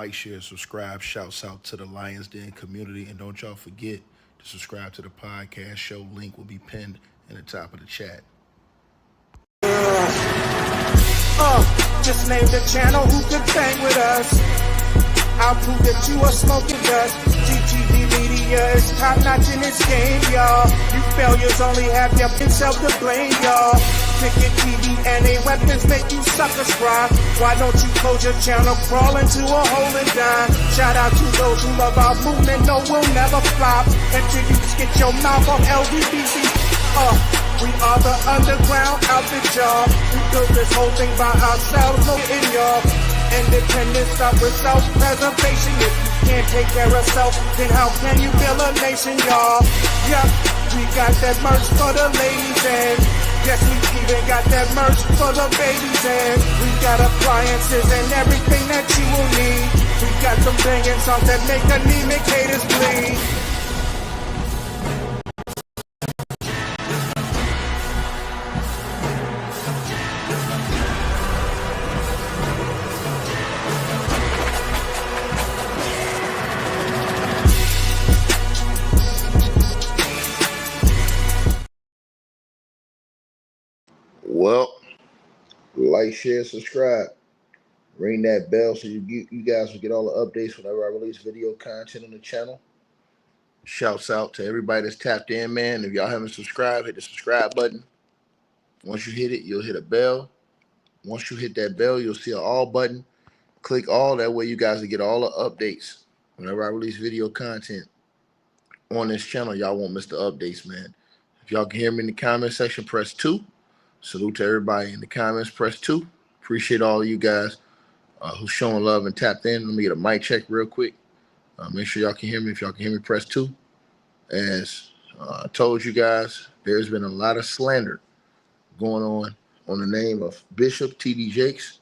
Like, share, subscribe. Shouts out to the Lions Den community. And don't y'all forget to subscribe to the podcast show. Link will be pinned in the top of the chat. Just name the channel who could bang with us. I'll prove that you are smoking dust. GTV Media is top notch in this game, y'all. You failures only have yourself to blame, y'all. Ticket TV and a weapons make you suckers cry. Why don't you close your channel, crawl into a hole and die? Shout out to those who love our movement, no, we'll never flop until you get your mouth off LGBT. We are the underground outfit, y'all. We built this whole thing by ourselves, no in y'all. Independence start with self-preservation. If you can't take care of self, then how can you build a nation, y'all? Yup, we got that merch for the ladies and yes, we even got that merch for the babies and we got appliances and everything that you will need. We got some banging songs that make anemic haters bleed. Well, like, share, subscribe. Ring that bell so you guys will get all the updates whenever I release video content on the channel. Shouts out to everybody that's tapped in, man. If y'all haven't subscribed, hit the subscribe button. Once you hit it, you'll hit a bell. Once you hit that bell, you'll see an all button. Click all. That way you guys will get all the updates whenever I release video content on this channel. Y'all won't miss the updates, man. If y'all can hear me in the comment section, press 2. Salute to everybody in the comments. Press 2. Appreciate all of you guys who's showing love and tapped in. Let me get a mic check real quick. Make sure y'all can hear me. If y'all can hear me, press 2. As I told you guys, there's been a lot of slander going on the name of Bishop T.D. Jakes.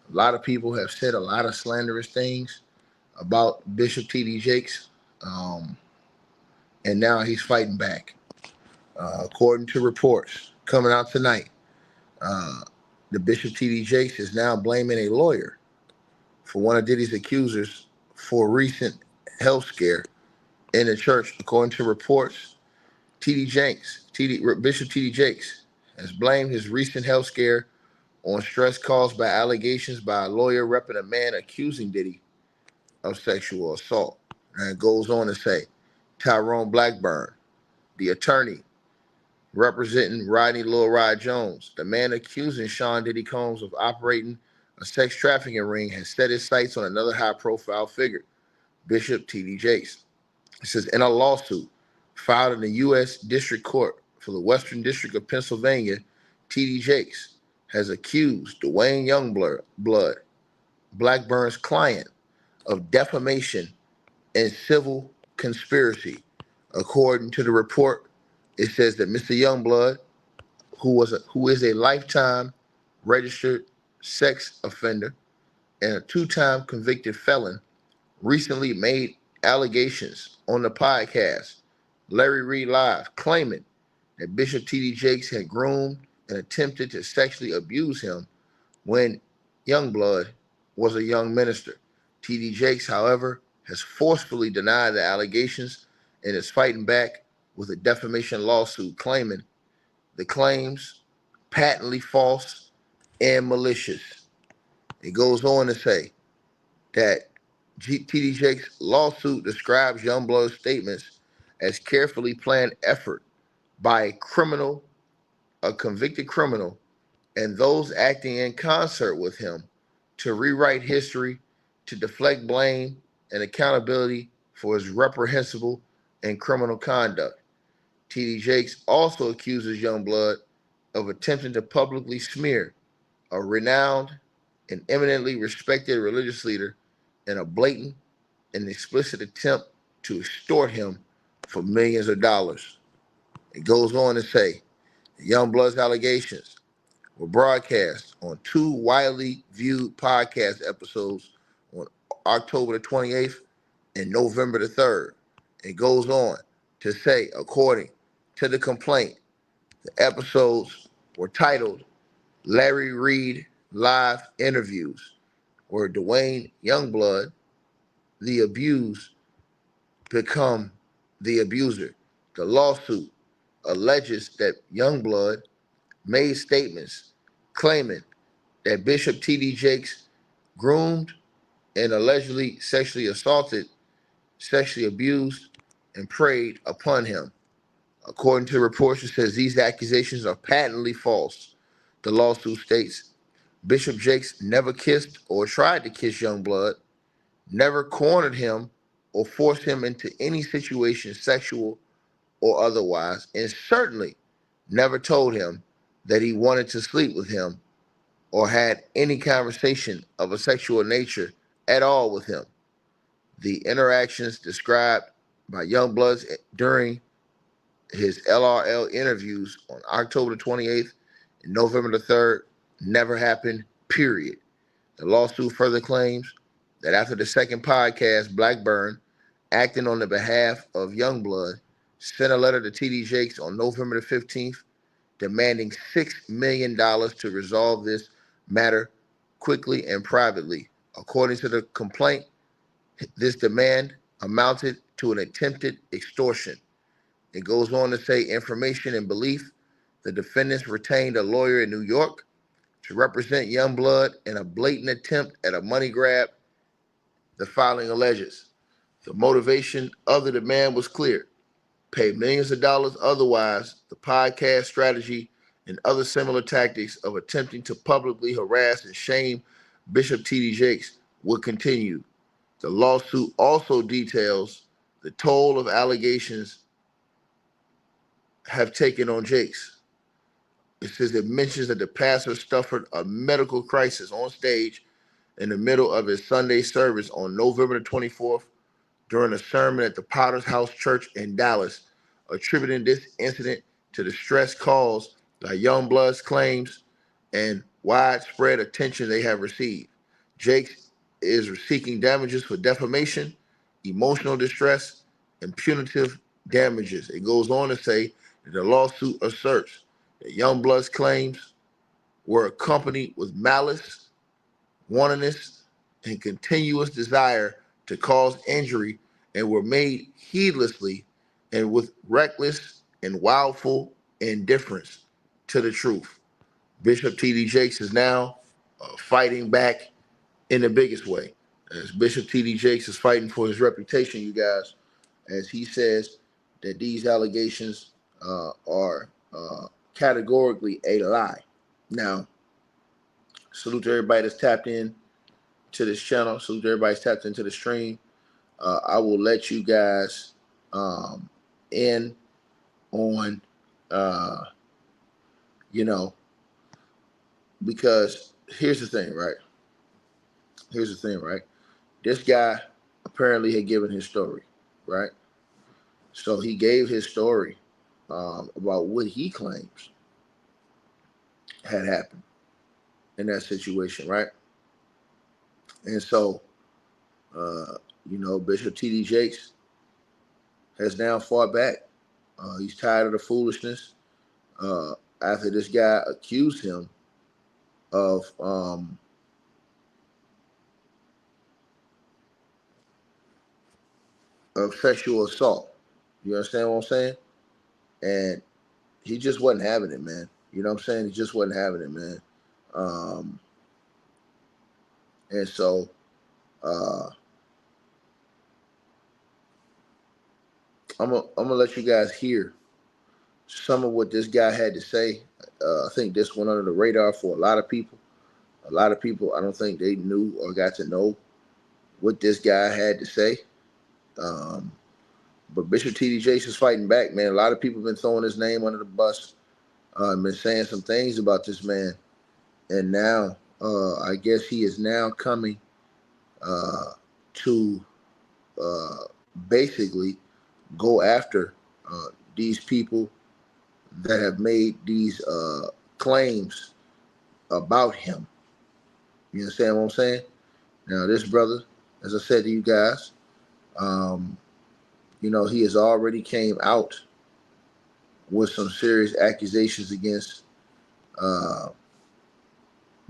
A lot of people have said a lot of slanderous things about Bishop T.D. Jakes. And now he's fighting back. According to reports coming out tonight, the Bishop T.D. Jakes is now blaming a lawyer for one of Diddy's accusers for a recent health scare in the church. According to reports, Bishop T.D. Jakes has blamed his recent health scare on stress caused by allegations by a lawyer repping a man accusing Diddy of sexual assault. And it goes on to say, Tyrone Blackburn, the attorney representing Rodney Lil Rod Jones, the man accusing Sean Diddy Combs of operating a sex trafficking ring, has set his sights on another high-profile figure, Bishop T.D. Jakes. It says, in a lawsuit filed in the U.S. District Court for the Western District of Pennsylvania, T.D. Jakes has accused Dwayne Youngblood, Blackburn's client, of defamation and civil conspiracy. According to the report, it says that Mr. Youngblood, who is a lifetime registered sex offender and a 2-time convicted felon, recently made allegations on the podcast Larry Reed Live, claiming that Bishop T.D. Jakes had groomed and attempted to sexually abuse him when Youngblood was a young minister. T.D. Jakes, however, has forcefully denied the allegations and is fighting back with a defamation lawsuit claiming the claims patently false and malicious. It goes on to say that T.D. Jakes' lawsuit describes Youngblood's statements as carefully planned effort by a convicted criminal, and those acting in concert with him to rewrite history, to deflect blame and accountability for his reprehensible and criminal conduct. T.D. Jakes also accuses Youngblood of attempting to publicly smear a renowned and eminently respected religious leader in a blatant and explicit attempt to extort him for millions of dollars. It goes on to say, Youngblood's allegations were broadcast on 2 widely viewed podcast episodes on October the 28th and November the 3rd. It goes on to say, according to the complaint, the episodes were titled Larry Reed Live Interviews, where Dwayne Youngblood the abused become the abuser. The lawsuit alleges that Youngblood made statements claiming that Bishop T.D. Jakes groomed and allegedly sexually assaulted, sexually abused, and preyed upon him. According to reports, it says these accusations are patently false. The lawsuit states Bishop Jakes never kissed or tried to kiss Youngblood, never cornered him or forced him into any situation, sexual or otherwise, and certainly never told him that he wanted to sleep with him or had any conversation of a sexual nature at all with him. The interactions described by Youngblood during his LRL interviews on October the 28th and November the 3rd never happened, period. The lawsuit further claims that after the second podcast, Blackburn, acting on the behalf of Youngblood, sent a letter to T.D. Jakes on November the 15th demanding $6 million to resolve this matter quickly and privately. According to the complaint, this demand amounted to an attempted extortion. It goes on to say information and belief. The defendants retained a lawyer in New York to represent Youngblood in a blatant attempt at a money grab, the filing alleges. The motivation of the demand was clear. Pay millions of dollars otherwise, the podcast strategy and other similar tactics of attempting to publicly harass and shame Bishop T.D. Jakes would continue. The lawsuit also details the toll of allegations have taken on Jakes. It says it mentions that the pastor suffered a medical crisis on stage in the middle of his Sunday service on November the 24th during a sermon at the Potter's House Church in Dallas, attributing this incident to the stress caused by Youngblood's claims and widespread attention they have received. Jakes is seeking damages for defamation, emotional distress, and punitive damages. It goes on to say that the lawsuit asserts that Youngblood's claims were accompanied with malice, wantonness, and continuous desire to cause injury and were made heedlessly and with reckless and wilful indifference to the truth. Bishop T.D. Jakes is now fighting back in the biggest way. As Bishop T.D. Jakes is fighting for his reputation, you guys, as he says that these allegations are categorically a lie. Now, salute to everybody that's tapped in to this channel. Salute to everybody that's tapped into the stream. I will let you guys in on, because here's the thing, right? This guy apparently had given his story, right? So he gave his story about what he claims had happened in that situation, right? And so, Bishop T.D. Jakes has now fought back. He's tired of the foolishness after this guy accused him of sexual assault. You understand what I'm saying? And he just wasn't having it, man. You know what I'm saying? He just wasn't having it, man. And so I'm gonna let you guys hear some of what this guy had to say. I think this went under the radar for a lot of people. A lot of people, I don't think they knew or got to know what this guy had to say. But Bishop T.D. Jakes is fighting back, man. A lot of people have been throwing his name under the bus and been saying some things about this man. And now, I guess he is now coming to basically go after these people that have made these claims about him. You understand what I'm saying? Now, this brother, as I said to you guys, he has already came out with some serious accusations against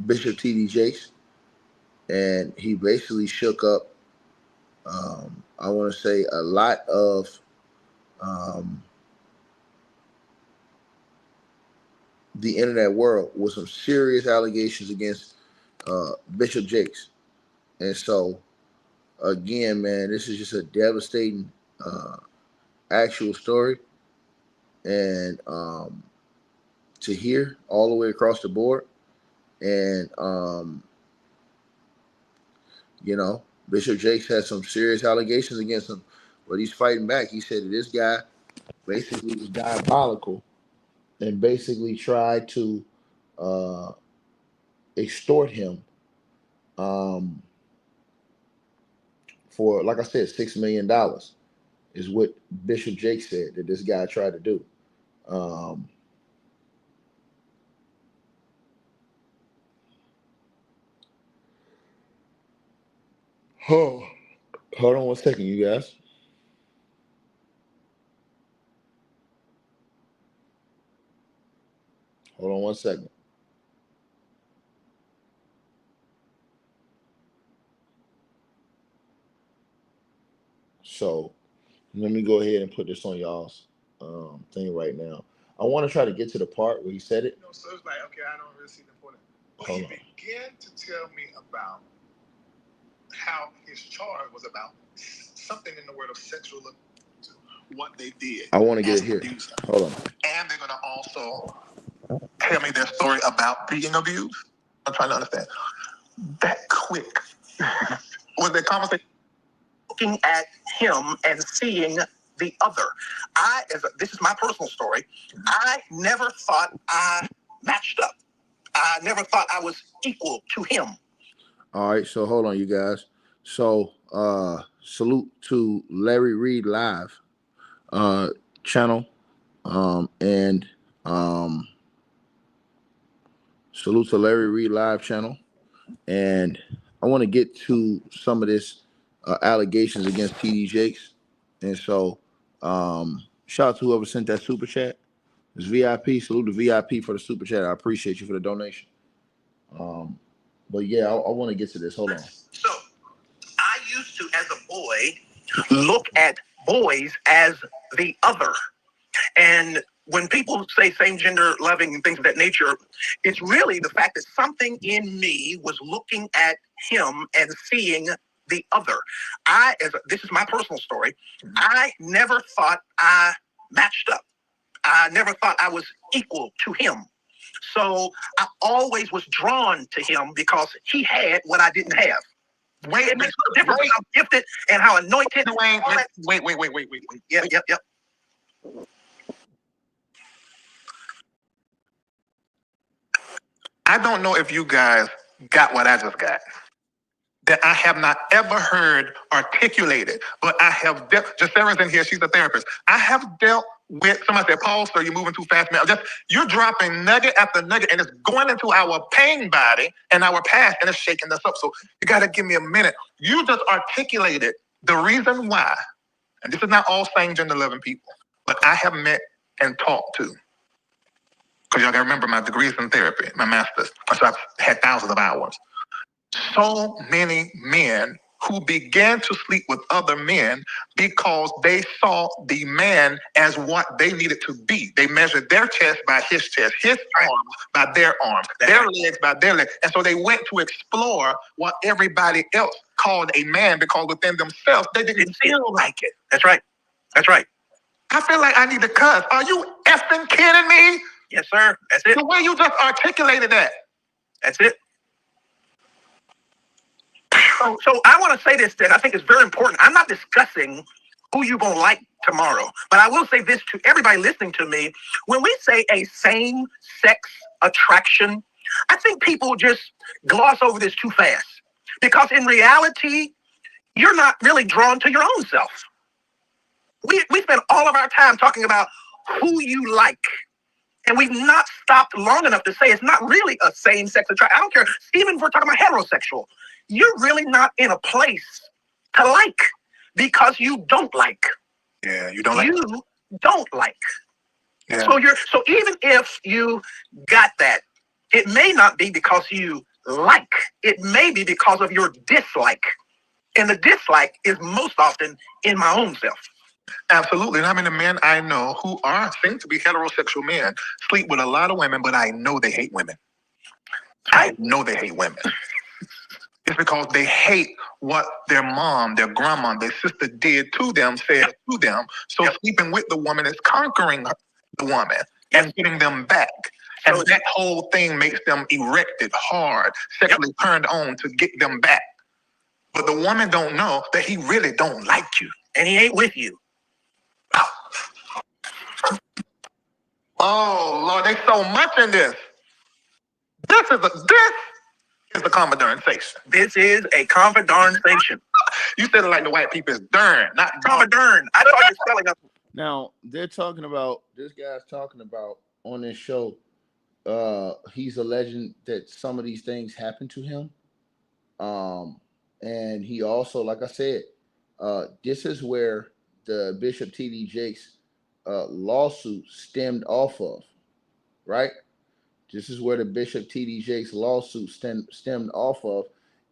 Bishop T.D. Jakes, and he basically shook up I want to say a lot of um, the internet world with some serious allegations against Bishop Jakes. And so, again, man, this is just a devastating actual story. And to hear all the way across the board. And, Bishop Jakes had some serious allegations against him, but he's fighting back. He said that this guy basically was diabolical and basically tried to uh, extort him um, for, like I said, $6 million is what Bishop Jake said that this guy tried to do. Oh, hold on one second, you guys. Hold on one second. So let me go ahead and put this on y'all's thing right now. I want to try to get to the part where he said it. No, so it's like, okay, I don't really see the point. But he began to tell me about how his charge was about something in the world of sexual abuse, what they did. I want to get it here. Hold on. And they're going to also tell me their story about being abused. I'm trying to understand. That quick was the conversation. Looking at him and seeing the other. This is my personal story. I never thought I matched up. I never thought I was equal to him. All right, so hold on, you guys. So salute to Larry Reed Live channel, and salute to Larry Reed Live channel, and I want to get to some of this allegations against TD Jakes, and so shout out to whoever sent that super chat. It's VIP. Salute to VIP for the super chat. I appreciate you for the donation. But yeah, I want to get to this. Hold on. So I used to, as a boy, look at boys as the other. And when people say same gender loving and things of that nature, it's really the fact that something in me was looking at him and seeing the other. This is my personal story. I never thought I matched up. I never thought I was equal to him. So I always was drawn to him because he had what I didn't have. It makes a difference how gifted and how anointed. Wait. Yep. I don't know if you guys got what I just got. That I have not ever heard articulated, but I have dealt. Sarah's in here; she's a therapist. I have dealt with somebody said, "Paul, sir, you're moving too fast, man." You're dropping nugget after nugget, and it's going into our pain body and our past, and it's shaking us up. So you got to give me a minute. You just articulated the reason why, and this is not all same gender loving people, but I have met and talked to. Because y'all got to remember my degrees in therapy, my master's. So I've had thousands of hours. So many men who began to sleep with other men because they saw the man as what they needed to be. They measured their chest by his chest, his arms by their arms, their legs by their legs. And so they went to explore what everybody else called a man because within themselves, they didn't feel like it. That's right. I feel like I need to cuss. Are you effing kidding me? Yes, sir. That's it. The way you just articulated that. That's it. So I want to say this, that I think is very important. I'm not discussing who you're going to like tomorrow, but I will say this to everybody listening to me. When we say a same-sex attraction, I think people just gloss over this too fast because in reality, you're not really drawn to your own self. We spend all of our time talking about who you like. And we've not stopped long enough to say it's not really a same-sex attraction. I don't care. Even if we're talking about heterosexual, you're really not in a place to like because you don't like. Yeah, you don't like. You don't like. Yeah. So even if you got that, it may not be because you like. It may be because of your dislike. And the dislike is most often in my own self. Absolutely. And I mean, the men I know who seem to be heterosexual men sleep with a lot of women, but I know they hate women. I know they hate women. It's because they hate what their mom, their grandma, their sister did to them, said to them. So sleeping with the woman is conquering the woman and getting them back. And that whole thing makes them erected, hard, sexually turned on to get them back. But the woman don't know that he really don't like you. And he ain't with you. Oh, Lord, there's so much in this. This is a conversation. This is a conversation. You said it like the white people is darn, not conversation. I thought you spelling up. Now, they're talking about, this guy's talking about on this show, he's alleging that some of these things happened to him. And he also, like I said, this is where the Bishop T.D. Jakes lawsuit stemmed off of, right? This is where the Bishop T.D. Jakes lawsuit stemmed off of.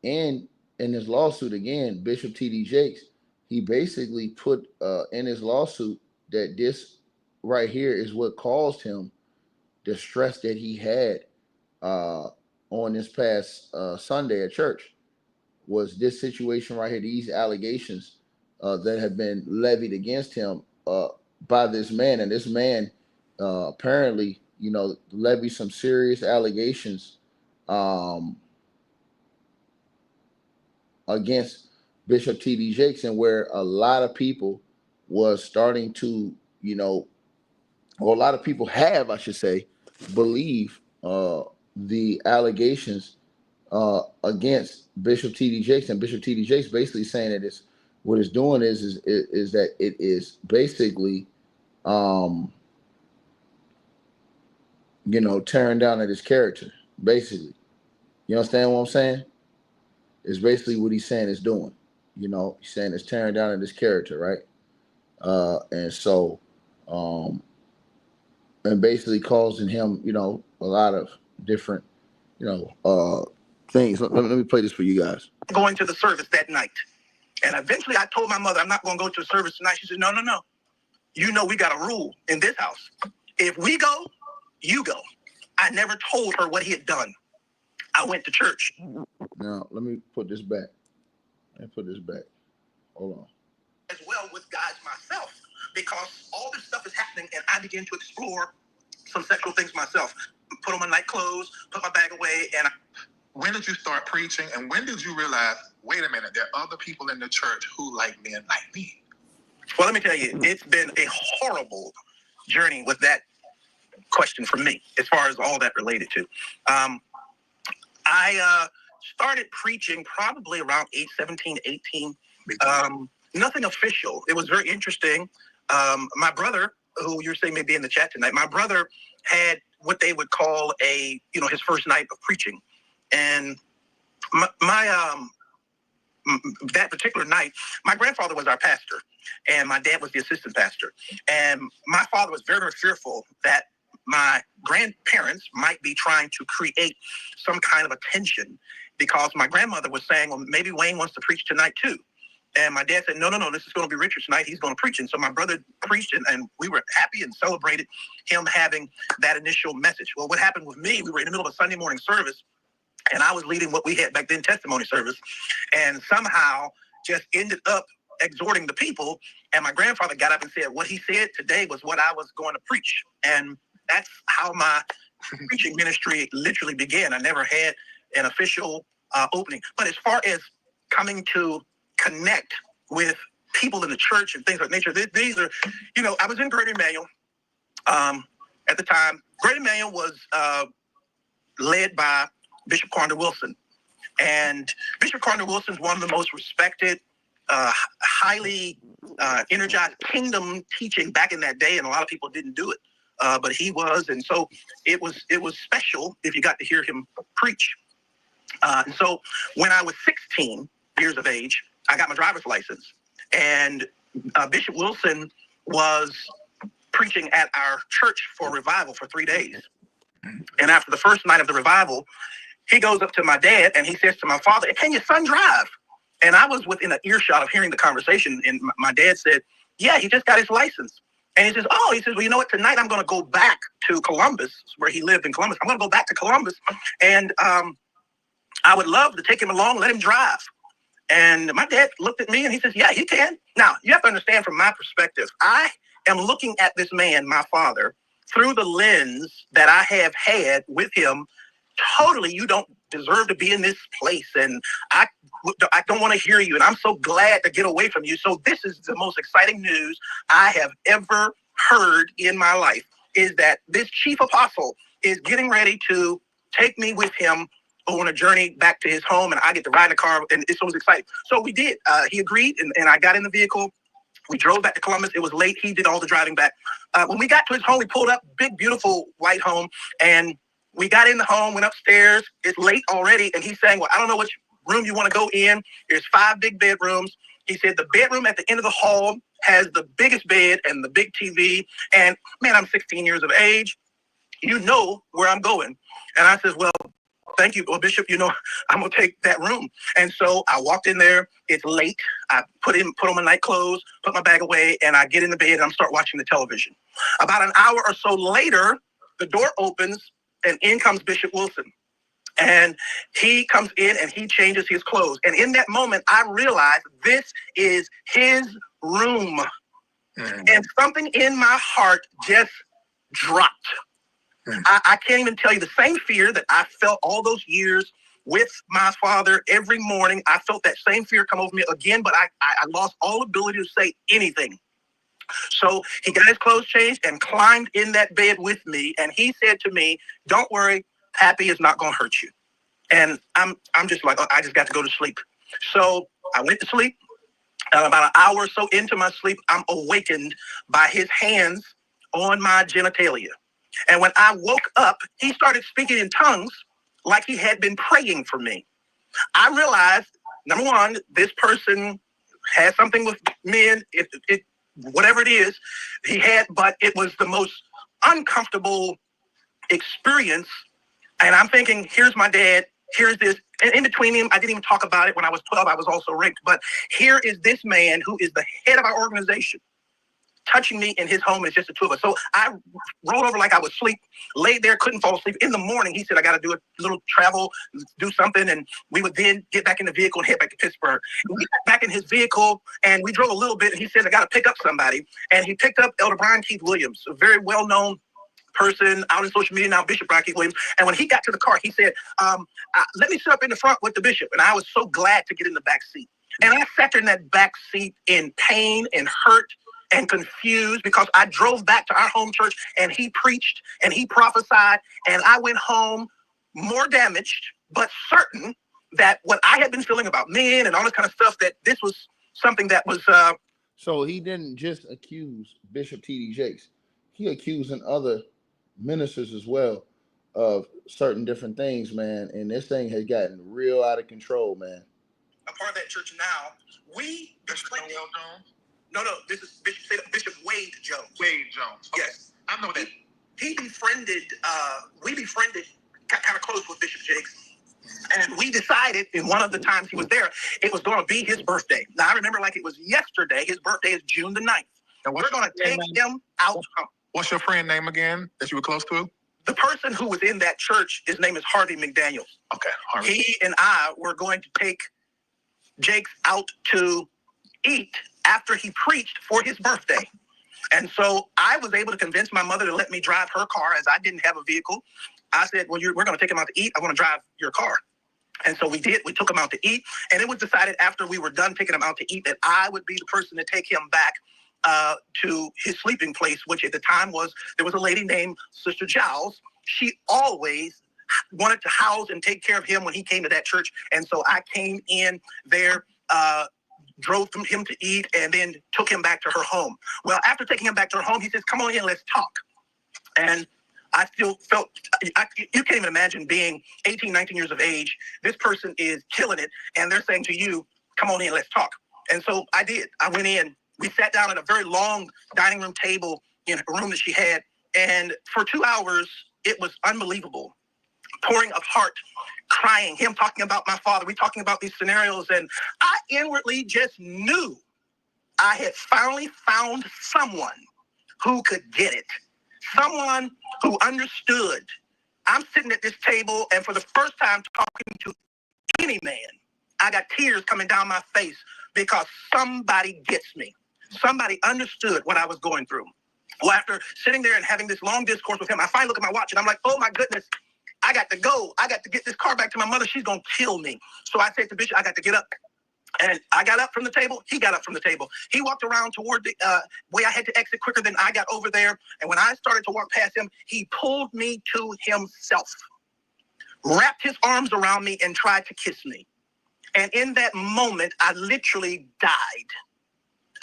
And in his lawsuit, again, Bishop T.D. Jakes, he basically put in his lawsuit that this right here is what caused him the stress that he had on this past Sunday at church, was this situation right here, these allegations that have been levied against him by this man. And this man apparently, levied some serious allegations against Bishop T.D. Jakes, and where a lot of people was starting to, or a lot of people have, I should say, believe the allegations against Bishop T.D. Jakes. And Bishop T.D. Jakes basically saying that what it's doing is that it is basically tearing down at his character, basically. You understand what I'm saying? It's basically what he's saying it's doing. He's saying it's tearing down at his character, right? And so, and basically causing him, a lot of different, things. Let me play this for you guys. Going to the service that night. And eventually I told my mother, I'm not going to go to the service tonight. She said, no. We got a rule in this house. If we go, you go. I never told her what he had done. I went to church. Now, let me put this back. Hold on. As well with guys myself, because all this stuff is happening and I began to explore some sexual things myself. Put on my night clothes, put my bag away, and when did you start preaching, and when did you realize, wait a minute, there are other people in the church who like men like me? Well, let me tell you, it's been a horrible journey with that question for me, as far as all that related to. I started preaching probably around age 17, 18. Nothing official. It was very interesting. My brother, who you're saying may be in the chat tonight, my brother had what they would call his first night of preaching. And that particular night, my grandfather was our pastor and my dad was the assistant pastor. And my father was very, very fearful that my grandparents might be trying to create some kind of attention, because my grandmother was saying, well, maybe Wayne wants to preach tonight too. And my dad said, no, this is going to be Richard tonight. He's going to preach. And so my brother preached, and we were happy and celebrated him having that initial message. Well, what happened with me, we were in the middle of a Sunday morning service, and I was leading what we had back then, testimony service, and somehow just ended up exhorting the people. And my grandfather got up and said, what he said today was what I was going to preach. And that's how my preaching ministry literally began. I never had an official opening. But as far as coming to connect with people in the church and things of that nature, these are, I was in Greater Emmanuel at the time. Greater Emmanuel was led by Bishop Carter Wilson. And Bishop Carter Wilson is one of the most respected, highly energized kingdom teaching back in that day, and a lot of people didn't do it. But he was, and so it was special if you got to hear him preach. And so when I was 16 years of age, I got my driver's license, and Bishop Wilson was preaching at our church for revival for 3 days. And after the first night of the revival, he goes up to my dad and he says to my father, can your son drive? And I was within an earshot of hearing the conversation. And my dad said, yeah, he just got his license. And he says, well, you know what? Tonight I'm going to go back to Columbus, where he lived in Columbus. I'm going to go back to Columbus. And I would love to take him along, let him drive. And my dad looked at me and he says, yeah, he can. Now, you have to understand from my perspective, I am looking at this man, my father, through the lens that I have had with him. Totally, you don't deserve to be in this place. And I don't want to hear you. And I'm so glad to get away from you. So this is the most exciting news I have ever heard in my life, is that this chief apostle is getting ready to take me with him on a journey back to his home, and I get to ride in the car, and it was exciting. So we did. He agreed, and I got in the vehicle. We drove back to Columbus. It was late. He did all the driving back. When we got to his home, we pulled up, big, beautiful white home, and we got in the home, went upstairs. It's late already, and he's saying, well, I don't know which room you want to go in. There's 5 big bedrooms. He said the bedroom at the end of the hall has the biggest bed and the big TV, and man, I'm 16 years of age. You know where I'm going. And I said, well, thank you. Well, Bishop, you know, I'm going to take that room. And so I walked in there. It's late. I put on my night clothes, put my bag away, and I get in the bed and I'm start watching the television. About an hour or so later, the door opens and in comes Bishop Wilson. And he comes in and he changes his clothes. And in that moment, I realized this is his room. And something in my heart just dropped. I can't even tell you the same fear that I felt all those years with my father every morning. I felt that same fear come over me again, but I lost all ability to say anything. So he got his clothes changed and climbed in that bed with me. And he said to me, don't worry, Pappy is not going to hurt you. And I'm just like, oh, I just got to go to sleep. So I went to sleep. About an hour or so into my sleep, I'm awakened by his hands on my genitalia. And when I woke up, he started speaking in tongues like he had been praying for me. I realized, number one, this person has something with men, whatever it is he had, but it was the most uncomfortable experience. And I'm thinking, here's my dad, here's this. And in between him, I didn't even talk about it. When I was 12, I was also raped. But here is this man who is the head of our organization touching me in his home. It's just the two of us. So I rolled over like I was asleep, laid there, couldn't fall asleep. In the morning, he said, I got to do a little travel, do something. And we would then get back in the vehicle and head back to Pittsburgh. We got back in his vehicle and we drove a little bit. And he said, I got to pick up somebody. And he picked up Elder Brian Keith Williams, a very well-known person out in social media now, Bishop Brian Keith Williams. And when he got to the car, he said, let me sit up in the front with the bishop. And I was so glad to get in the back seat. And I sat there in that back seat in pain and hurt and confused, because I drove back to our home church and he preached and he prophesied, and I went home more damaged, but certain that what I had been feeling about men and all this kind of stuff, that this was something that was... So he didn't just accuse Bishop T.D. Jakes. He accusing other ministers as well of certain different things, man. And this thing has gotten real out of control, man. A part of that church now, we... No, this is Bishop Wade Jones. Wade Jones. Okay. Yes. I know that. He befriended, we befriended, got kind of close with Bishop Jakes. And we decided in one of the times he was there, it was going to be his birthday. Now, I remember like it was yesterday. His birthday is June the 9th. And we're going to take him out. What's your friend name again that you were close to? The person who was in that church, his name is Harvey McDaniels. Okay. Harvey. He and I were going to take Jakes out to eat after he preached for his birthday. And so I was able to convince my mother to let me drive her car, as I didn't have a vehicle. I said, well, we're going to take him out to eat. I want to drive your car. And so we did. We took him out to eat. And it was decided after we were done taking him out to eat that I would be the person to take him back to his sleeping place, which at the time there was a lady named Sister Giles. She always wanted to house and take care of him when he came to that church. And so I came in there, drove him to eat, and then took him back to her home. Well, after taking him back to her home, he says, come on in, let's talk. And I still felt, you can't even imagine being 18, 19 years of age. This person is killing it, and they're saying to you, come on in, let's talk. And so I did. I went in. We sat down at a very long dining room table in a room that she had, and for 2 hours, it was unbelievable. Pouring of heart, crying, him talking about my father, we talking about these scenarios, and I inwardly just knew I had finally found someone who could get it. Someone who understood. I'm sitting at this table, and for the first time talking to any man, I got tears coming down my face because somebody gets me. Somebody understood what I was going through. Well, after sitting there and having this long discourse with him, I finally look at my watch, and I'm like, oh, my goodness, I got to go. I got to get this car back to my mother. She's going to kill me. So I said to Bishop, I got to get up. And I got up from the table. He got up from the table. He walked around toward the way I had to exit quicker than I got over there. And when I started to walk past him, he pulled me to himself, wrapped his arms around me, and tried to kiss me. And in that moment, I literally died.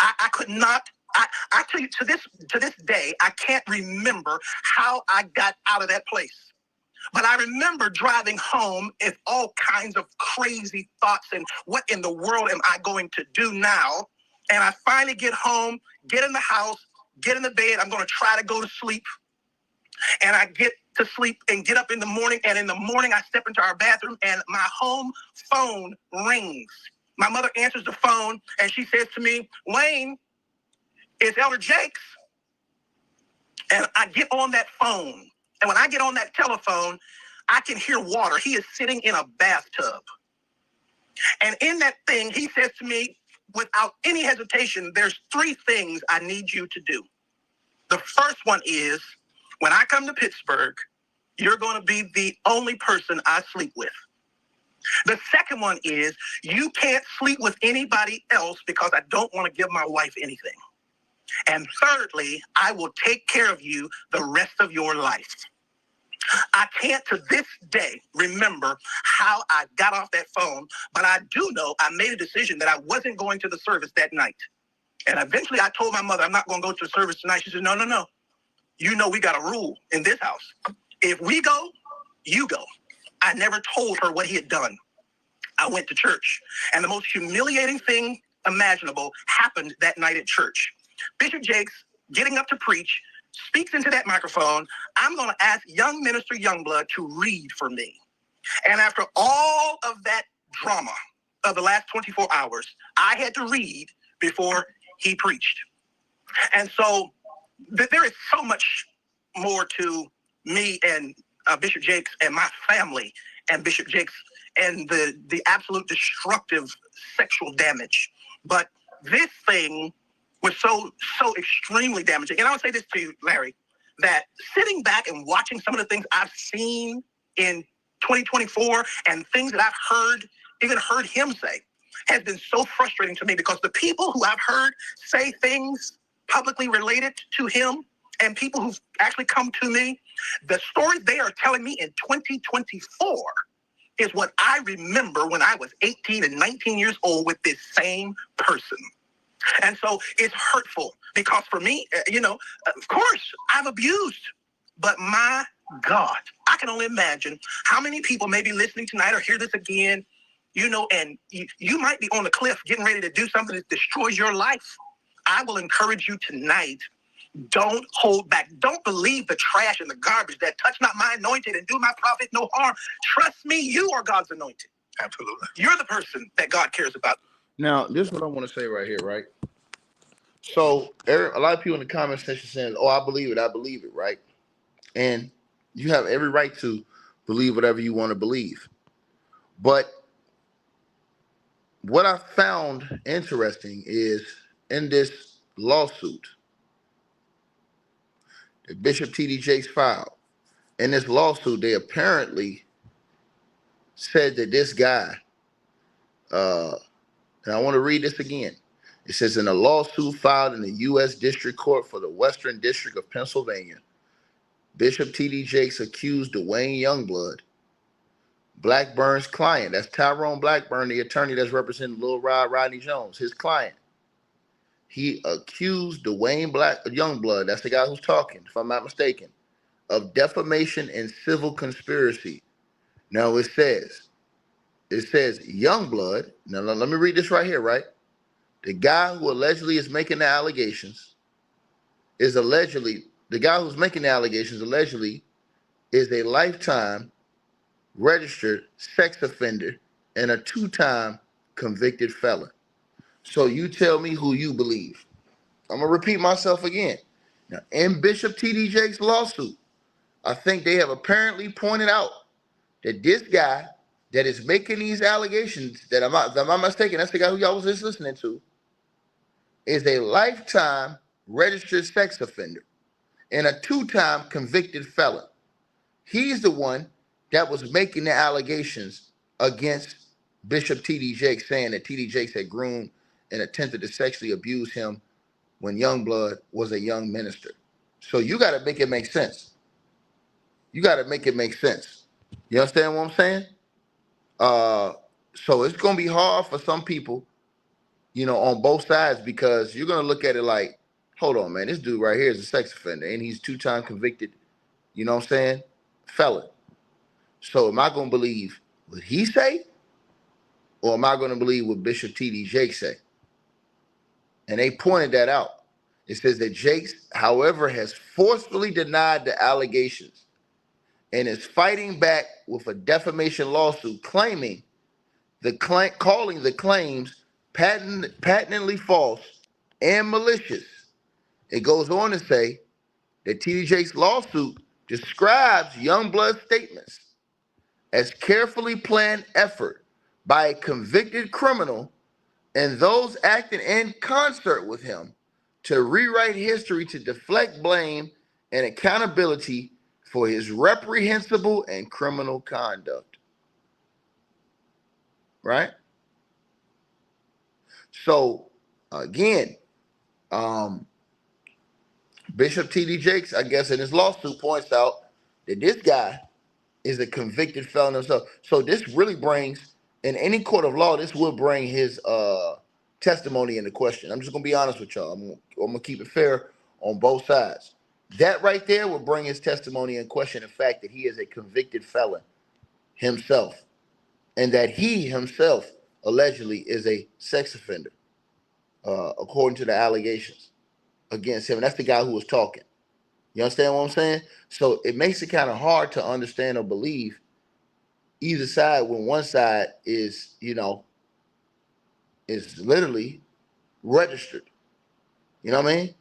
I could not. I tell you, to this day, I can't remember how I got out of that place. But I remember driving home with all kinds of crazy thoughts and what in the world am I going to do now? And I finally get home, get in the house, get in the bed. I'm going to try to go to sleep. And I get to sleep and get up in the morning. And in the morning, I step into our bathroom and my home phone rings. My mother answers the phone and she says to me, Wayne, it's Elder Jakes. And I get on that phone. And when I get on that telephone, I can hear water. He is sitting in a bathtub. And in that thing, he says to me, without any hesitation, there's 3 things I need you to do. The first one is, when I come to Pittsburgh, you're going to be the only person I sleep with. The second one is, you can't sleep with anybody else because I don't want to give my wife anything. And thirdly, I will take care of you the rest of your life. I can't to this day remember how I got off that phone, but I do know I made a decision that I wasn't going to the service that night. And eventually I told my mother, I'm not going to go to the service tonight. She said, no. You know we got a rule in this house. If we go, you go. I never told her what he had done. I went to church. And the most humiliating thing imaginable happened that night at church. Bishop Jakes, getting up to preach, speaks into that microphone. I'm going to ask young minister Youngblood to read for me. And after all of that drama of the last 24 hours, I had to read before he preached. And so there is so much more to me and Bishop Jakes and my family and Bishop Jakes and the absolute destructive sexual damage. But this thing was so extremely damaging. And I would say this to you, Larry, that sitting back and watching some of the things I've seen in 2024 and things that I've even heard him say, has been so frustrating to me, because the people who I've heard say things publicly related to him and people who've actually come to me, the stories they are telling me in 2024 is what I remember when I was 18 and 19 years old with this same person. And so it's hurtful because for me, of course, I've abused, but my God, I can only imagine how many people may be listening tonight or hear this again, and you might be on the cliff getting ready to do something that destroys your life. I will encourage you tonight, don't hold back. Don't believe the trash and the garbage that touch not my anointed and do my prophet no harm. Trust me, you are God's anointed. Absolutely. You're the person that God cares about. Now, this is what I want to say right here, right? So, a lot of people in the comment section saying, oh, I believe it, right? And you have every right to believe whatever you want to believe. But what I found interesting is in this lawsuit that Bishop T.D. Jakes filed, in this lawsuit, they apparently said that this guy, and I want to read this again. It says, in a lawsuit filed in the U.S. District Court for the Western District of Pennsylvania, Bishop T.D. Jakes accused Dwayne Youngblood, Blackburn's client, that's Tyrone Blackburn, the attorney that's representing Lil Rodney Jones, his client. He accused Dwayne Youngblood, that's the guy who's talking, if I'm not mistaken, of defamation and civil conspiracy. Now it says Youngblood, now let me read this right here, right? The guy who allegedly is making the allegations is a lifetime registered sex offender and a 2-time convicted felon. So you tell me who you believe. I'm going to repeat myself again. Now, in Bishop T.D. Jakes' lawsuit, I think they have apparently pointed out that this guy that is making these allegations, that I'm not mistaken, that's the guy who y'all was just listening to, is a lifetime registered sex offender and a 2-time convicted felon. He's the one that was making the allegations against Bishop T.D. Jakes, saying that T.D. Jakes had groomed and attempted to sexually abuse him when Youngblood was a young minister. So you got to make it make sense. You got to make it make sense. You understand what I'm saying? So it's going to be hard for some people, on both sides, because you're going to look at it like, hold on, man, this dude right here is a sex offender and he's 2-time convicted, felon. So am I going to believe what he say, or am I going to believe what Bishop T.D. Jakes say? And they pointed that out. It says that Jakes, however, has forcefully denied the allegations and is fighting back with a defamation lawsuit calling the claims patently false and malicious. It goes on to say that T.D. Jakes' lawsuit describes Youngblood's statements as carefully planned effort by a convicted criminal and those acting in concert with him to rewrite history to deflect blame and accountability for his reprehensible and criminal conduct. Right? So, again, Bishop T.D. Jakes, I guess, in his lawsuit points out that this guy is a convicted felon himself. So this really brings, in any court of law, this will bring his testimony into question. I'm just going to be honest with y'all. I'm going to keep it fair on both sides. That right there will bring his testimony in question, the fact that he is a convicted felon himself, and that he himself allegedly is a sex offender, according to the allegations against him. And that's the guy who was talking. You understand what I'm saying? So it makes it kind of hard to understand or believe either side when one side is, is literally registered. You know what I mean?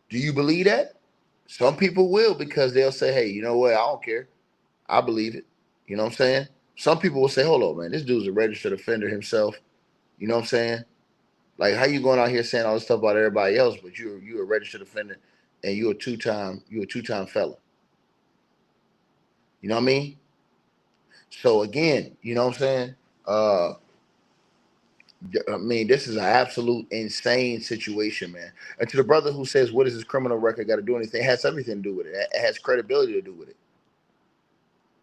Do you believe that? Some people will, because they'll say, hey, you know what? I don't care. I believe it. You know what I'm saying? Some people will say, hold on, man, this dude's a registered offender himself. You know what I'm saying? Like, how you going out here saying all this stuff about everybody else, but you're a registered offender and you're a two-time felon. You know what I mean? So again, you know what I'm saying? This is an absolute insane situation, man. And to the brother who says, what does his criminal record got to do anything? It has everything to do with it. It has credibility to do with it.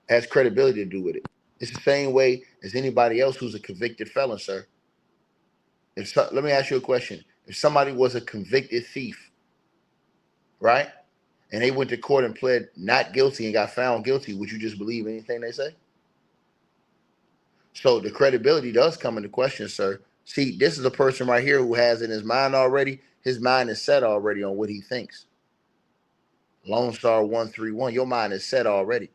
It has credibility to do with it. It's the same way as anybody else who's a convicted felon, sir. Let me ask you a question. If somebody was a convicted thief, right, and they went to court and pled not guilty and got found guilty, would you just believe anything they say? So the credibility does come into question, sir. See, this is a person right here who has in his mind already, his mind is set already on what he thinks. Lone Star 131, your mind is set already.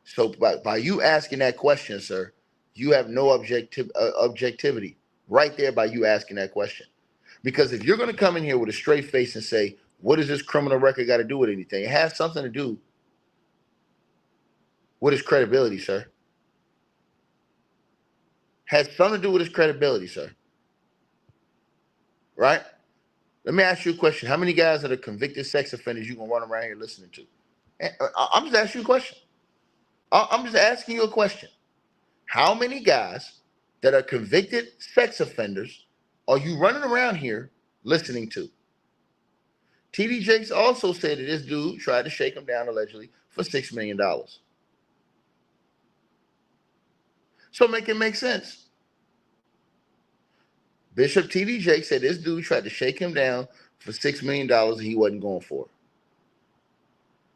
So by you asking that question, sir, you have no objectivity right there by you asking that question. Because if you're going to come in here with a straight face and say, what does this criminal record got to do with anything? It has something to do with his credibility, sir. Has something to do with his credibility, sir. Right? Let me ask you a question. How many guys that are convicted sex offenders you going to run around here listening to? I'm just asking you a question. I'm just asking you a question. How many guys that are convicted sex offenders are you running around here listening to? T.D. Jakes also said that this dude tried to shake him down allegedly for $6 million. So make it make sense. Bishop T.D. Jakes said this dude tried to shake him down for $6 million and he wasn't going for it.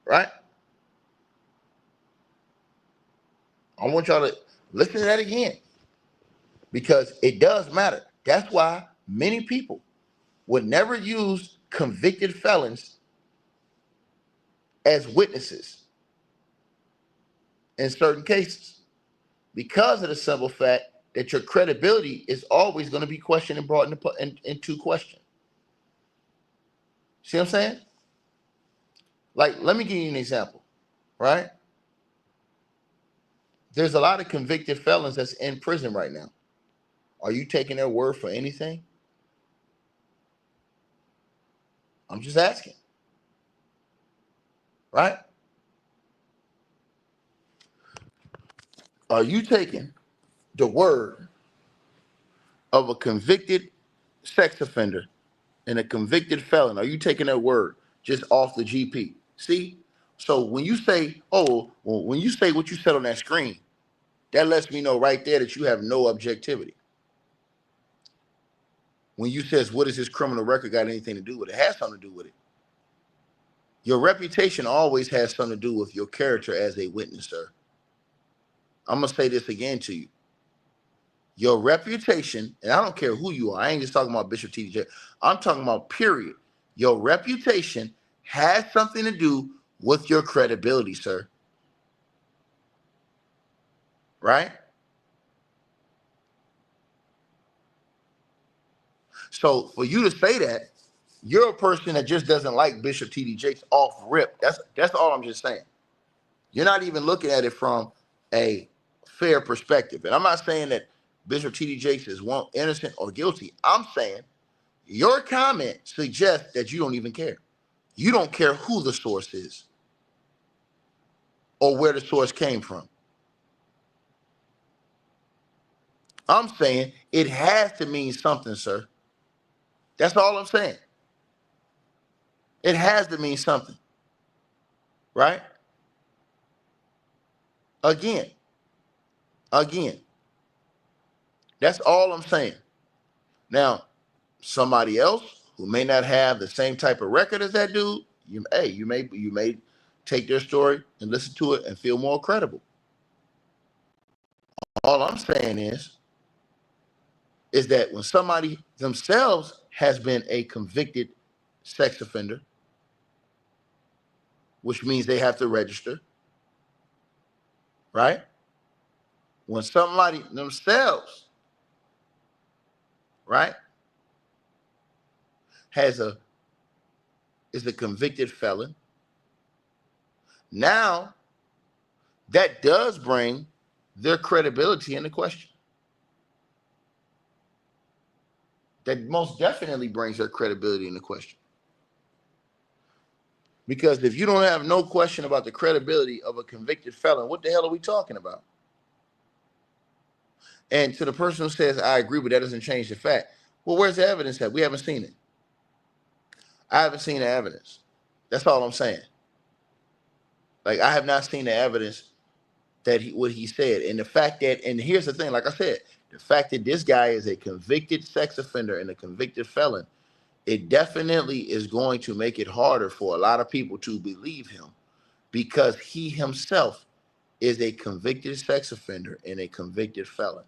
Right? I want y'all to listen to that again, because it does matter. That's why many people would never use convicted felons as witnesses in certain cases because of the simple fact that your credibility is always going to be questioned and brought into question. See what I'm saying? Like, let me give you an example, right? There's a lot of convicted felons that's in prison right now. Are you taking their word for anything? I'm just asking, right? Are you taking the word of a convicted sex offender and a convicted felon? Are you taking their word just off the GP? See? So when you say, oh, well, when you say what you said on that screen, that lets me know right there that you have no objectivity. When you says, what does his criminal record got anything to do with it? It has something to do with it. Your reputation always has something to do with your character as a witness, sir. I'm going to say this again to you. Your reputation, and I don't care who you are. I ain't just talking about Bishop TDJ. I'm talking about period. Your reputation has something to do with your credibility, sir. Right? So for you to say that, you're a person that just doesn't like Bishop TD Jakes off rip. That's all I'm just saying. You're not even looking at it from a fair perspective. And I'm not saying that Bishop TD Jakes is one innocent or guilty. I'm saying your comment suggests that you don't even care. You don't care who the source is or where the source came from. I'm saying it has to mean something, sir. That's all I'm saying. It has to mean something, right? Again, that's all I'm saying. Now, somebody else who may not have the same type of record as that dude, you may take their story and listen to it and feel more credible. All I'm saying is that when somebody themselves has been a convicted sex offender, which means they have to register, right? When somebody themselves, right, is a convicted felon, now that does bring their credibility into question. That most definitely brings their credibility into question. Because if you don't have no question about the credibility of a convicted felon, what the hell are we talking about? And to the person who says, I agree, but that doesn't change the fact. Well, where's the evidence at? We haven't seen it. I haven't seen the evidence. That's all I'm saying. Like, I have not seen the evidence that what he said. And the fact that, and here's the thing, like I said, the fact that this guy is a convicted sex offender and a convicted felon, it definitely is going to make it harder for a lot of people to believe him because he himself is a convicted sex offender and a convicted felon.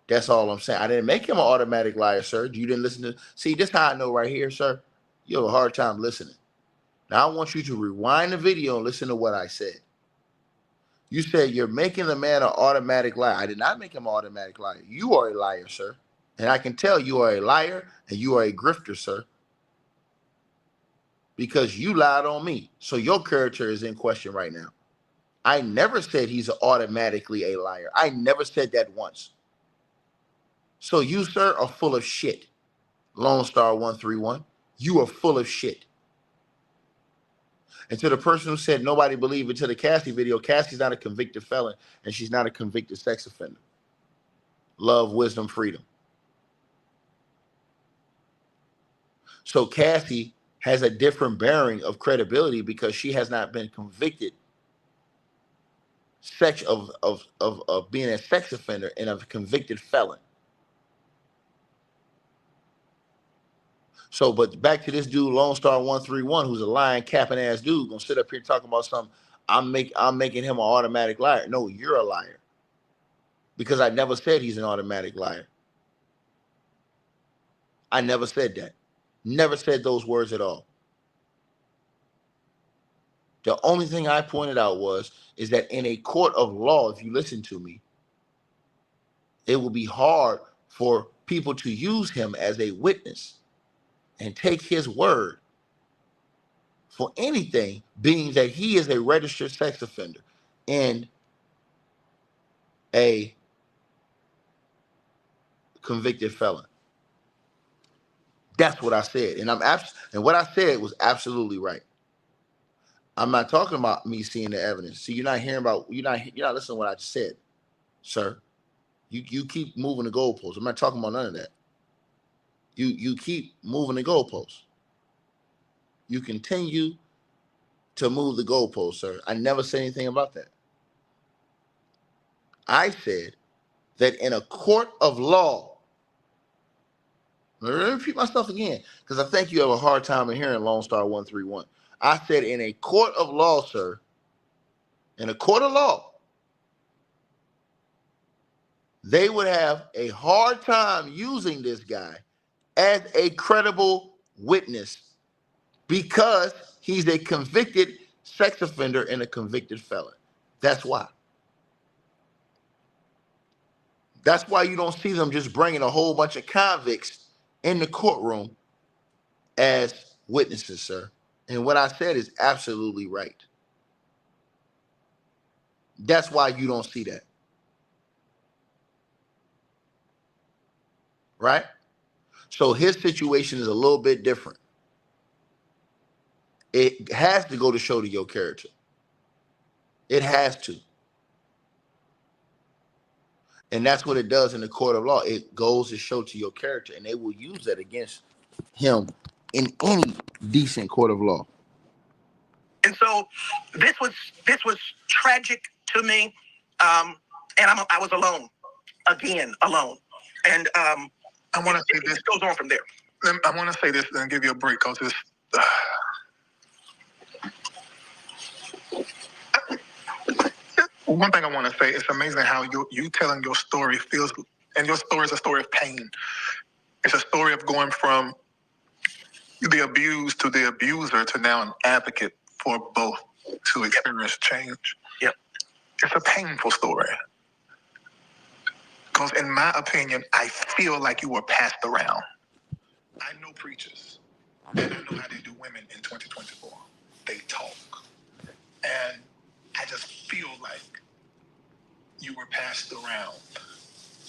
That's all I'm saying. I didn't make him an automatic liar, sir. You didn't listen to, see, this is how I know right here, sir. You have a hard time listening. Now I want you to rewind the video and listen to what I said. You said you're making the man an automatic liar. I did not make him an automatic liar. You are a liar, sir. And I can tell you are a liar and you are a grifter, sir. Because you lied on me. So your character is in question right now. I never said he's automatically a liar. I never said that once. So you, sir, are full of shit. Lone Star 131. You are full of shit. And to the person who said nobody believed into the Cassie video, Cassie's not a convicted felon and she's not a convicted sex offender. Love, wisdom, freedom. So Cassie has a different bearing of credibility because she has not been convicted of being a sex offender and a convicted felon. So, but back to this dude, Lone Star 131, who's a lying, capping ass dude, gonna sit up here talking about something. I'm making him an automatic liar. No, you're a liar. Because I never said he's an automatic liar. I never said that. Never said those words at all. The only thing I pointed out is that in a court of law, if you listen to me, it will be hard for people to use him as a witness and take his word for anything, being that he is a registered sex offender and a convicted felon. That's what I said, and and what I said was absolutely right. I'm not talking about me seeing the evidence. See, you're not listening to what I just said, sir. You keep moving the goalposts. I'm not talking about none of that. You keep moving the goalposts. You continue to move the goalposts, sir. I never said anything about that. I said that in a court of law, let me repeat myself again, because I think you have a hard time in hearing Lone Star 131. I said in a court of law, sir, in a court of law, they would have a hard time using this guy as a credible witness because he's a convicted sex offender and a convicted felon. That's why. That's why you don't see them just bringing a whole bunch of convicts in the courtroom as witnesses, sir. And what I said is absolutely right. That's why you don't see that. Right? So his situation is a little bit different. It has to go to show to your character. It has to. And that's what it does in the court of law. It goes to show to your character, and they will use that against him in any decent court of law. And so this was tragic to me, and I was alone, again alone. And I want to say this goes on from there. I want to say this and give you a break because it's. One thing I want to say, it's amazing how you telling your story feels, and your story is a story of pain. It's a story of going from the abused to the abuser to now an advocate for both to experience change. Yep. It's a painful story. Because in my opinion, I feel like you were passed around. I know preachers, and I know how they do women in 2024. They talk. And I just feel like you were passed around.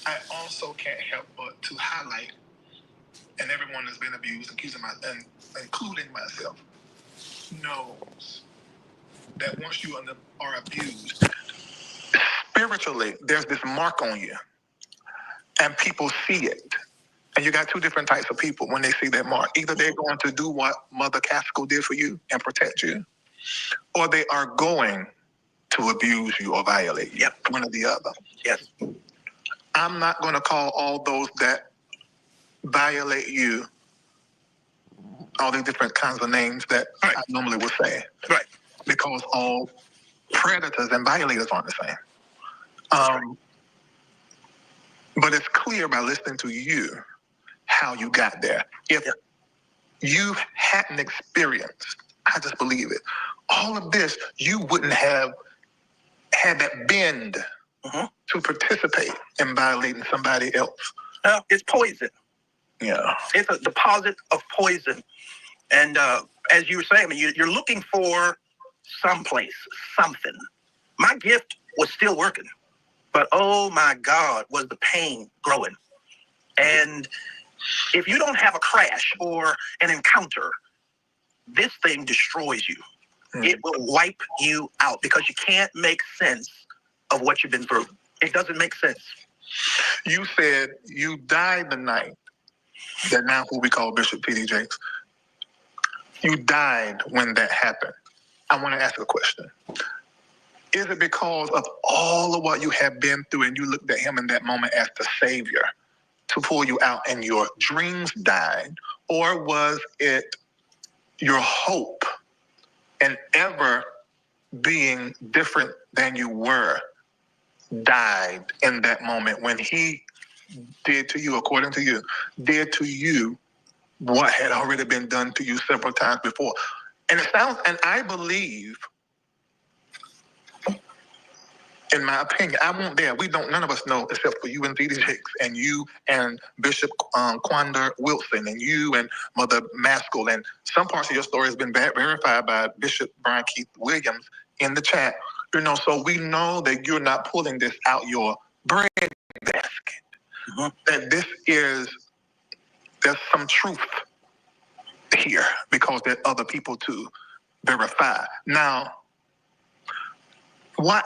I also can't help but to highlight, and everyone that's been abused, including myself, knows that once you are abused, spiritually, there's this mark on you, and people see it. And you got two different types of people when they see that mark. Either they're going to do what Mother Casco did for you and protect you, or they are going to abuse you or violate you. Yep. One or the other. Yes. I'm not going to call all those that violate you all the different kinds of names that I normally would say. Right. Because all predators and violators aren't the same. But it's clear by listening to you how you got there. If you hadn't experienced, I just believe it, all of this, you wouldn't have had that bend to participate in violating somebody else. It's poison. Yeah. It's a deposit of poison. And as you were saying, I mean, you're looking for someplace, something. My gift was still working. But oh my God, was the pain growing. And if you don't have a crash or an encounter, this thing destroys you. It will wipe you out because you can't make sense of what you've been through. It doesn't make sense. You said you died the night that now who we call Bishop P.D. Jakes. You died when that happened. I want to ask a question. Is it because of all of what you have been through and you looked at him in that moment as the savior to pull you out and your dreams died? Or was it your hope and ever being different than you were died in that moment when he did to you, according to you, did to you what had already been done to you several times before? And it sounds, and I believe In my opinion, I won't there. We don't. None of us know except for you and D.D. Jakes and you and Bishop Quander Wilson and you and Mother Maskell, and some parts of your story has been verified by Bishop Brian Keith Williams in the chat. You know, so we know that you're not pulling this out your bread basket. Mm-hmm. That there's some truth here because there are other people to verify. Now, what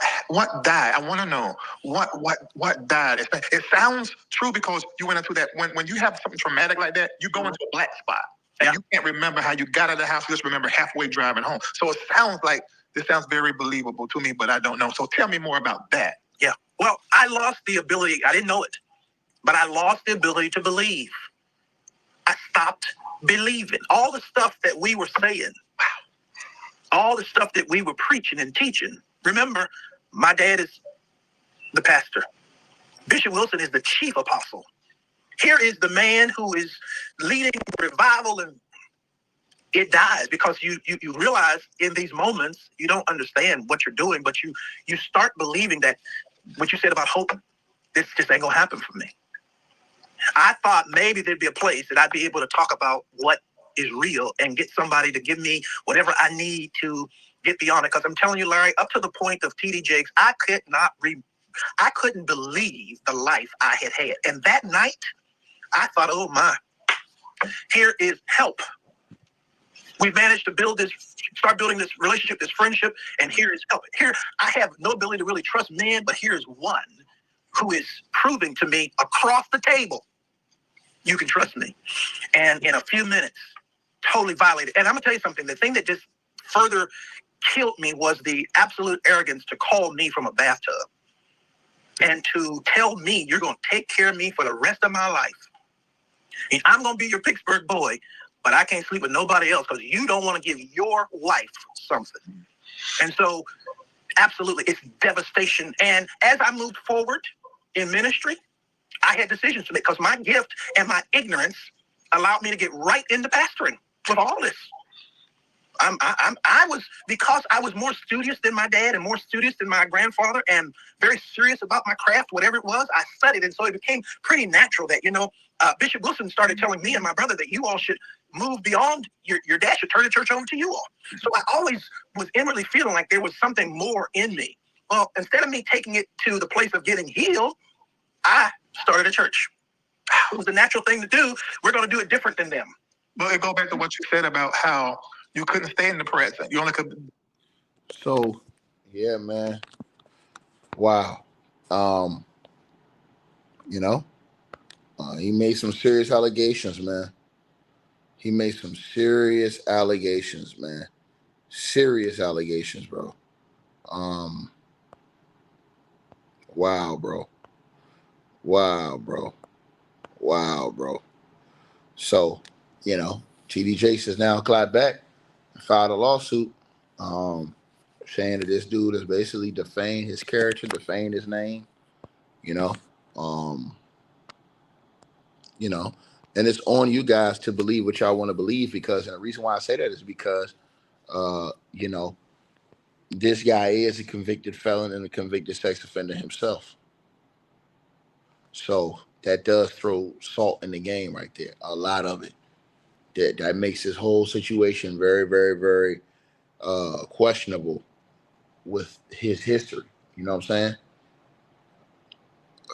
died? I want to know what died. It sounds true because you went into that when you have something traumatic like that, you go into a black spot and you can't remember how you got out of the house. You just remember halfway driving home. So it sounds like this sounds very believable to me, but I don't know. So tell me more about that. Yeah. Well, I lost the ability. I didn't know it, but I lost the ability to believe. I stopped believing all the stuff that we were saying. All the stuff that we were preaching and teaching. Remember, my dad is the pastor. Bishop Wilson is the chief apostle. Here is the man who is leading revival, and it dies because you realize in these moments you don't understand what you're doing, but you start believing that what you said about hope, this just ain't gonna happen for me. I thought maybe there'd be a place that I'd be able to talk about what is real and get somebody to give me whatever I need to get beyond it. Because I'm telling you, Larry, up to the point of T.D. Jakes, I couldn't believe the life I had had. And that night, I thought, oh my, here is help. We've managed to start building this relationship, this friendship, and here is help. Here, I have no ability to really trust men, but here's one who is proving to me across the table, you can trust me. And in a few minutes, totally violated. And I'm gonna tell you something, the thing that just further killed me was the absolute arrogance to call me from a bathtub and to tell me you're gonna take care of me for the rest of my life. And I'm gonna be your Pittsburgh boy, but I can't sleep with nobody else because you don't want to give your wife something. And so, absolutely, it's devastation. And as I moved forward in ministry, I had decisions to make because my gift and my ignorance allowed me to get right into pastoring with all this. Because I was more studious than my dad and more studious than my grandfather and very serious about my craft, whatever it was, I studied. And so it became pretty natural that, Bishop Wilson started telling me and my brother that you all should move beyond your dad should turn the church over to you all. So I always was inwardly feeling like there was something more in me. Well, instead of me taking it to the place of getting healed, I started a church. It was a natural thing to do. We're going to do it different than them. But it goes back to what you said about how you couldn't stay in the present. You only could. So, yeah, man. Wow. He made some serious allegations, man. He made some serious allegations, man. Serious allegations, bro. Wow, bro. Wow, bro. Wow, bro. So, T.D. Jakes has now clapped back and filed a lawsuit saying that this dude is basically defamed his character, defamed his name, and it's on you guys to believe what y'all want to believe and the reason why I say that is because, this guy is a convicted felon and a convicted sex offender himself. So that does throw salt in the game right there. A lot of it. That makes this whole situation very, very, very questionable with his history. You know what I'm saying?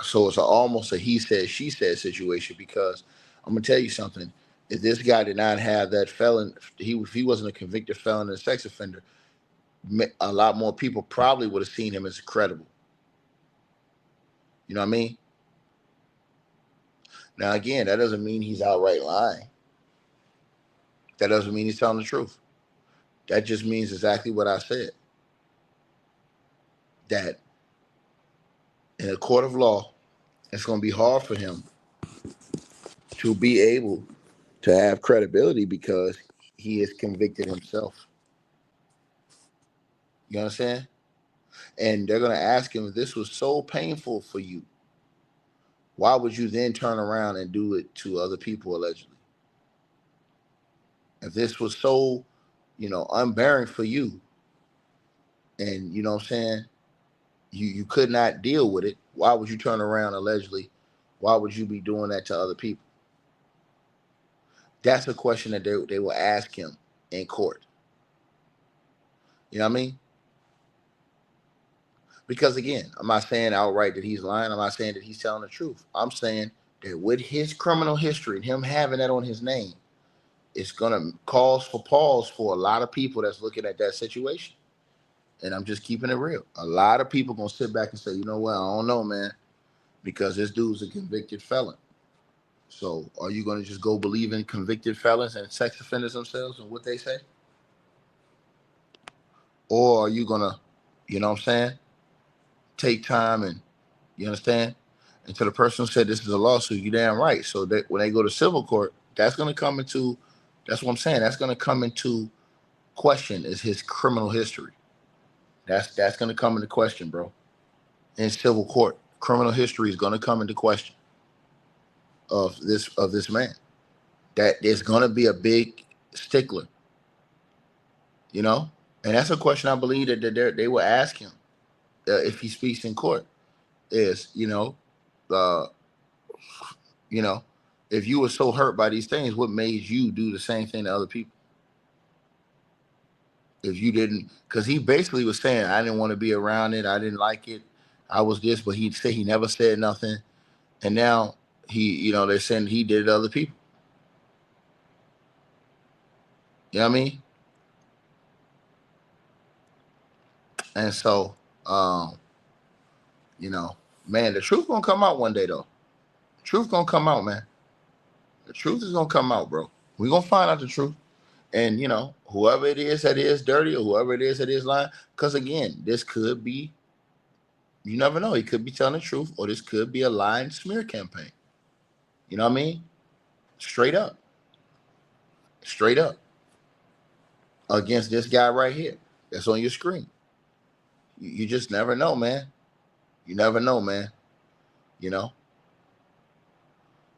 So it's almost a he said, she said situation because I'm going to tell you something. If this guy did not have that felon, if he wasn't a convicted felon and a sex offender, a lot more people probably would have seen him as credible. You know what I mean? Now, again, that doesn't mean he's outright lying. That doesn't mean he's telling the truth. That just means exactly what I said. That in a court of law, it's going to be hard for him to be able to have credibility because he is convicted himself. You understand? And they're going to ask him, if this was so painful for you, why would you then turn around and do it to other people allegedly? If this was so, unbearing for you, and you know what I'm saying, You could not deal with it. Why would you turn around allegedly? Why would you be doing that to other people? That's a question that they will ask him in court. You know what I mean? Because again, I'm not saying outright that he's lying. I'm not saying that he's telling the truth. I'm saying that with his criminal history and him having that on his name, it's gonna cause for pause for a lot of people that's looking at that situation. And I'm just keeping it real. A lot of people gonna sit back and say, you know what, I don't know, man, because this dude's a convicted felon. So are you gonna just go believe in convicted felons and sex offenders themselves and what they say? Or are you gonna, you know what I'm saying, take time and, you understand? And to the person who said this is a lawsuit, you damn right. So that when they go to civil court, that's gonna come into, that's what I'm saying, that's gonna come into question is his criminal history. That's gonna come into question, bro. In civil court, criminal history is gonna come into question of this man. That there's gonna be a big stickler, you know, and that's a question I believe that they will ask him if he speaks in court. Is uh, you know, if you were so hurt by these things, what made you do the same thing to other people? If you didn't, because he basically was saying, I didn't want to be around it, I didn't like it, I was this, but he'd say he never said nothing, and now they're saying he did it to other people. You know what I mean? And so, man, the truth gonna come out one day, though. The truth gonna come out, man. The truth is gonna come out, bro. We gonna find out the truth. And whoever it is that is dirty, or whoever it is that is lying, because again, this could be, you never know. He could be telling the truth, or this could be a lying smear campaign. You know what I mean? Straight up. Straight up. Against this guy right here that's on your screen. You just never know, man. You never know, man.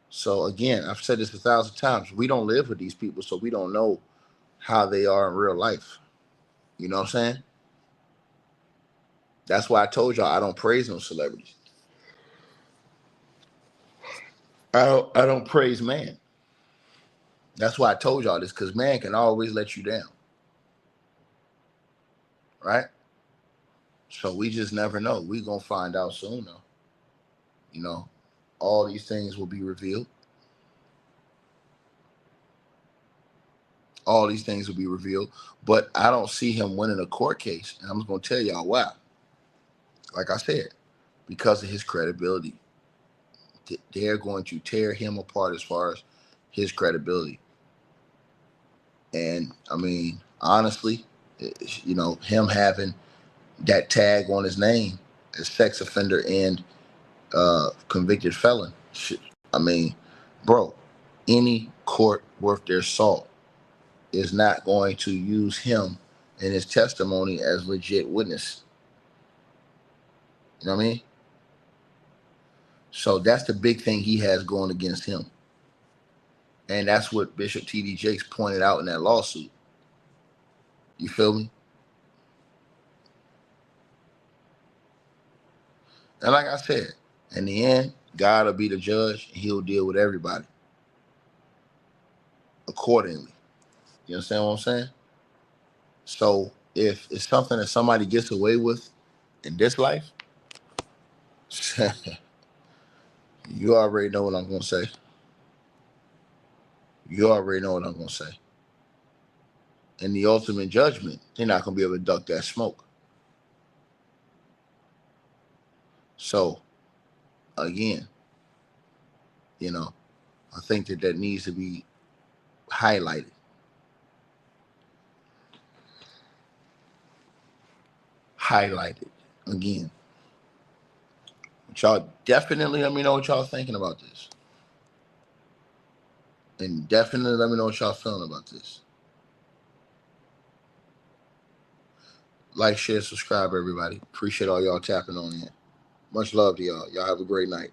So again, I've said this 1,000 times. We don't live with these people, so we don't know how they are in real life. You know what I'm saying? That's why I told y'all I don't praise no celebrities. I don't praise man. That's why I told y'all this, because man can always let you down. Right? So we just never know. We gonna find out soon, though. All these things will be revealed. All these things will be revealed. But I don't see him winning a court case. And I'm just gonna tell y'all why. Like I said, because of his credibility. They're going to tear him apart as far as his credibility. And I mean, honestly, him having that tag on his name as sex offender and convicted felon. I mean, bro, any court worth their salt is not going to use him and his testimony as legit witness. You know what I mean? So that's the big thing he has going against him. And that's what Bishop T.D. Jakes pointed out in that lawsuit. You feel me? And like I said, in the end, God will be the judge and he'll deal with everybody accordingly. You understand what I'm saying? So if it's something that somebody gets away with in this life, you already know what I'm going to say. You already know what I'm going to say. In the ultimate judgment, they're not going to be able to duck that smoke. So, again, I think that needs to be highlighted. Highlighted again. But y'all definitely let me know what y'all thinking about this. And definitely let me know what y'all feeling about this. Like, share, subscribe, everybody. Appreciate all y'all tapping on in. Much love to y'all. Y'all have a great night.